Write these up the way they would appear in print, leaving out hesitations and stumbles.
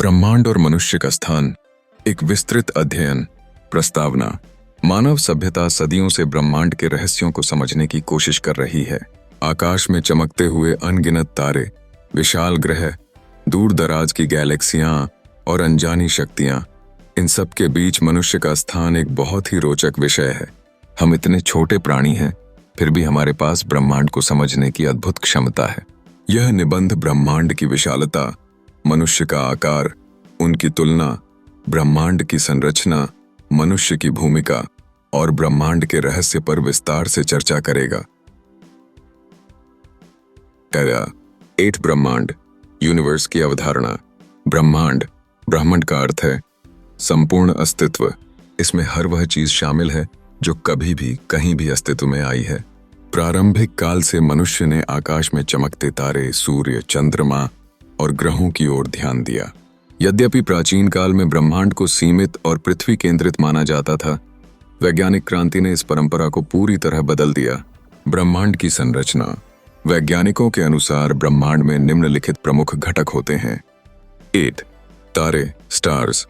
ब्रह्मांड और मनुष्य का स्थान, एक विस्तृत अध्ययन। प्रस्तावना। मानव सभ्यता सदियों से ब्रह्मांड के रहस्यों को समझने की कोशिश कर रही है। आकाश में चमकते हुए अनगिनत तारे, विशाल ग्रह, दूर दराज की गैलेक्सियां और अनजानी शक्तियां, इन सब के बीच मनुष्य का स्थान एक बहुत ही रोचक विषय है। हम इतने छोटे प्राणी हैं, फिर भी हमारे पास ब्रह्मांड को समझने की अद्भुत क्षमता है। यह निबंध ब्रह्मांड की विशालता, मनुष्य का आकार, उनकी तुलना, ब्रह्मांड की संरचना, मनुष्य की भूमिका और ब्रह्मांड के रहस्य पर विस्तार से चर्चा करेगा। 8 ब्रह्मांड, यूनिवर्स की अवधारणा। ब्रह्मांड, ब्रह्मांड का अर्थ है संपूर्ण अस्तित्व। इसमें हर वह चीज शामिल है जो कभी भी कहीं भी अस्तित्व में आई है। प्रारंभिक काल से मनुष्य ने आकाश में चमकते तारे, सूर्य, चंद्रमा और ग्रहों की ओर ध्यान दिया। यद्यपि प्राचीन काल में ब्रह्मांड को सीमित और पृथ्वी केंद्रित माना जाता था, वैज्ञानिक क्रांति ने इस परंपरा को पूरी तरह बदल दिया। ब्रह्मांड की संरचना। वैज्ञानिकों के अनुसार ब्रह्मांड में निम्नलिखित प्रमुख घटक होते हैं। 8 तारे, स्टार्स,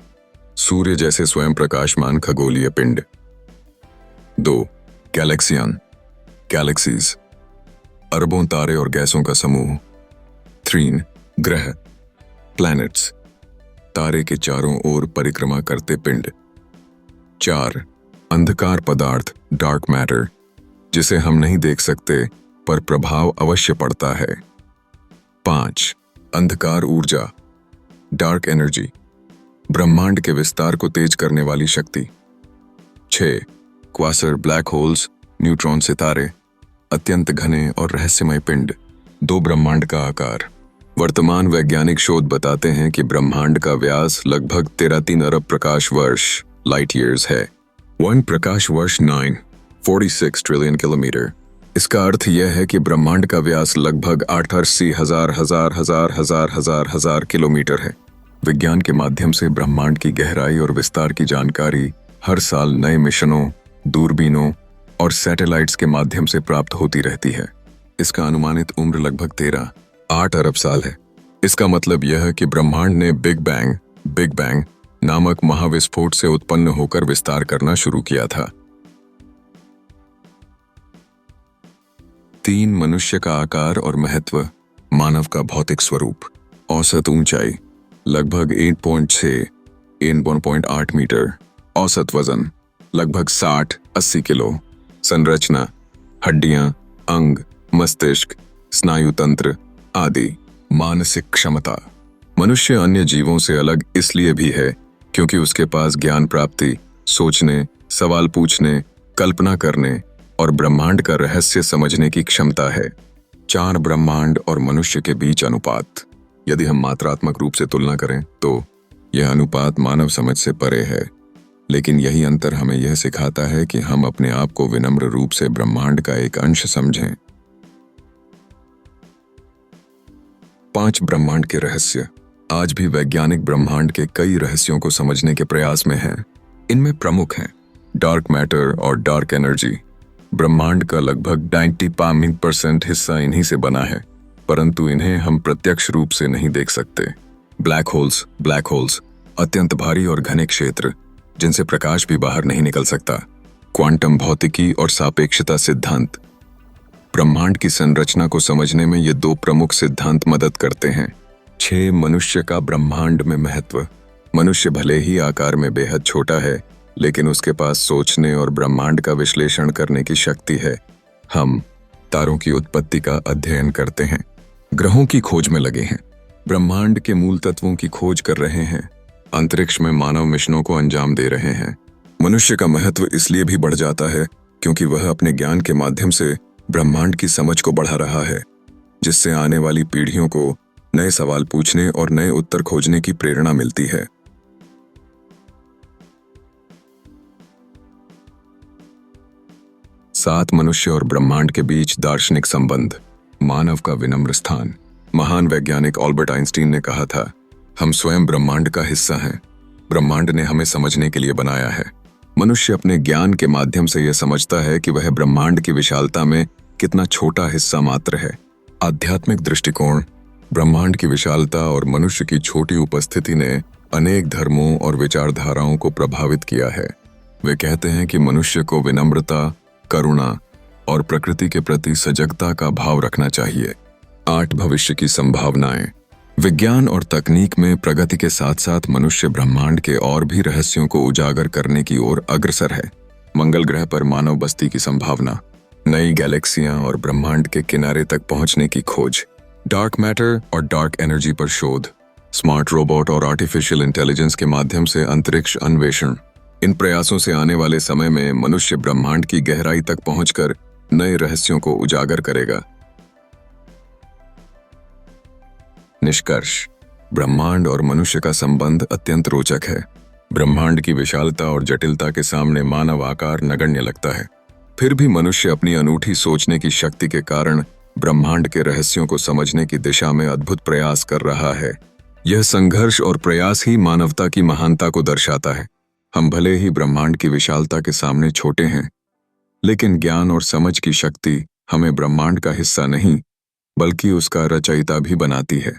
सूर्य जैसे स्वयं प्रकाशमान खगोलीय पिंड। 2 गैलेक्सियन, गैलेक्सीज, अरबों तारे और गैसों का समूह। 3 ग्रह, प्लैनेट्स, तारे के चारों ओर परिक्रमा करते पिंड। 4 अंधकार पदार्थ, डार्क मैटर, जिसे हम नहीं देख सकते पर प्रभाव अवश्य पड़ता है। 5 अंधकार ऊर्जा, डार्क एनर्जी, ब्रह्मांड के विस्तार को तेज करने वाली शक्ति। 6 क्वासर, ब्लैक होल्स, न्यूट्रॉन सितारे, अत्यंत घने और रहस्यमय पिंड। 2 ब्रह्मांड का आकार। वर्तमान वैज्ञानिक शोध बताते हैं कि ब्रह्मांड का व्यास लगभग 13 अरब प्रकाश वर्ष, लाइट ईयर्स है। 1 प्रकाश वर्ष 46 ट्रिलियन किलोमीटर। इसका अर्थ यह है कि ब्रह्मांड का व्यास लगभग 88,000 किलोमीटर है। विज्ञान के माध्यम से ब्रह्मांड की गहराई और विस्तार की जानकारी हर साल नए मिशनों, दूरबीनों और सैटेलाइट्स के माध्यम से प्राप्त होती रहती है। इसका अनुमानित उम्र लगभग 8 अरब साल है। इसका मतलब यह है कि ब्रह्मांड ने बिग बैंग नामक महाविस्फोट से उत्पन्न होकर विस्तार करना शुरू किया था। 3 मनुष्य का आकार और महत्व। मानव का भौतिक स्वरूप। औसत ऊंचाई लगभग 8.6 1.8 मीटर। औसत वजन लगभग 60-80 किलो। संरचना, हड्डियां, अंग, मस्तिष्क, स्नायु तंत्र आदि। मानसिक क्षमता। मनुष्य अन्य जीवों से अलग इसलिए भी है क्योंकि उसके पास ज्ञान प्राप्ति, सोचने, सवाल पूछने, कल्पना करने और ब्रह्मांड का रहस्य समझने की क्षमता है। 4 ब्रह्मांड और मनुष्य के बीच अनुपात। यदि हम मात्रात्मक रूप से तुलना करें तो यह अनुपात मानव समझ से परे है, लेकिन यही अंतर हमें यह सिखाता है कि हम अपने आप को विनम्र रूप से ब्रह्मांड का एक अंश समझें। 5 ब्रह्मांड के रहस्य। आज भी वैज्ञानिक ब्रह्मांड के कई रहस्यों को समझने के प्रयास में हैं। इनमें प्रमुख हैं डार्क मैटर और डार्क एनर्जी। ब्रह्मांड का लगभग 95% हिस्सा इन्हीं से बना है, परंतु इन्हें हम प्रत्यक्ष रूप से नहीं देख सकते। ब्लैक होल्स, अत्यंत भारी और घने क्षेत्र जिनसे प्रकाश भी बाहर नहीं निकल सकता। क्वांटम भौतिकी और सापेक्षता सिद्धांत। ब्रह्मांड की संरचना को समझने में ये 2 प्रमुख सिद्धांत मदद करते हैं। 6 मनुष्य का ब्रह्मांड में महत्व। मनुष्य भले ही आकार में बेहद छोटा है, लेकिन उसके पास सोचने और ब्रह्मांड का विश्लेषण करने की शक्ति है। हम तारों की उत्पत्ति का अध्ययन करते हैं, ग्रहों की खोज में लगे हैं, ब्रह्मांड के मूल तत्वों की खोज कर रहे हैं, अंतरिक्ष में मानव मिशनों को अंजाम दे रहे हैं। मनुष्य का महत्व इसलिए भी बढ़ जाता है क्योंकि वह अपने ज्ञान के माध्यम से ब्रह्मांड की समझ को बढ़ा रहा है, जिससे आने वाली पीढ़ियों को नए सवाल पूछने और नए उत्तर खोजने की प्रेरणा मिलती है। 7 मनुष्य और ब्रह्मांड के बीच दार्शनिक संबंध। मानव का विनम्र स्थान। महान वैज्ञानिक अल्बर्ट आइंस्टीन ने कहा था, हम स्वयं ब्रह्मांड का हिस्सा हैं। ब्रह्मांड ने हमें समझने के लिए बनाया है। मनुष्य अपने ज्ञान के माध्यम से यह समझता है कि वह ब्रह्मांड की विशालता में कितना छोटा हिस्सा मात्र है। आध्यात्मिक दृष्टिकोण। ब्रह्मांड की विशालता और मनुष्य की छोटी उपस्थिति ने अनेक धर्मों और विचारधाराओं को प्रभावित किया है। वे कहते हैं कि मनुष्य को विनम्रता, करुणा और प्रकृति के प्रति सजगता का भाव रखना चाहिए। 8 भविष्य की संभावनाएं। विज्ञान और तकनीक में प्रगति के साथ साथ मनुष्य ब्रह्मांड के और भी रहस्यों को उजागर करने की ओर अग्रसर है। मंगल ग्रह पर मानव बस्ती की संभावना, नई गैलेक्सियां और ब्रह्मांड के किनारे तक पहुंचने की खोज, डार्क मैटर और डार्क एनर्जी पर शोध, स्मार्ट रोबोट और आर्टिफिशियल इंटेलिजेंस के माध्यम से अंतरिक्ष अन्वेषण। इन प्रयासों से आने वाले समय में मनुष्य ब्रह्मांड की गहराई तक पहुंचकर नए रहस्यों को उजागर करेगा। निष्कर्ष। ब्रह्मांड और मनुष्य का संबंध अत्यंत रोचक है। ब्रह्मांड की विशालता और जटिलता के सामने मानव आकार नगण्य लगता है। फिर भी मनुष्य अपनी अनूठी सोचने की शक्ति के कारण ब्रह्मांड के रहस्यों को समझने की दिशा में अद्भुत प्रयास कर रहा है। यह संघर्ष और प्रयास ही मानवता की महानता को दर्शाता है। हम भले ही ब्रह्मांड की विशालता के सामने छोटे हैं, लेकिन ज्ञान और समझ की शक्ति हमें ब्रह्मांड का हिस्सा नहीं, बल्कि उसका रचयिता भी बनाती है।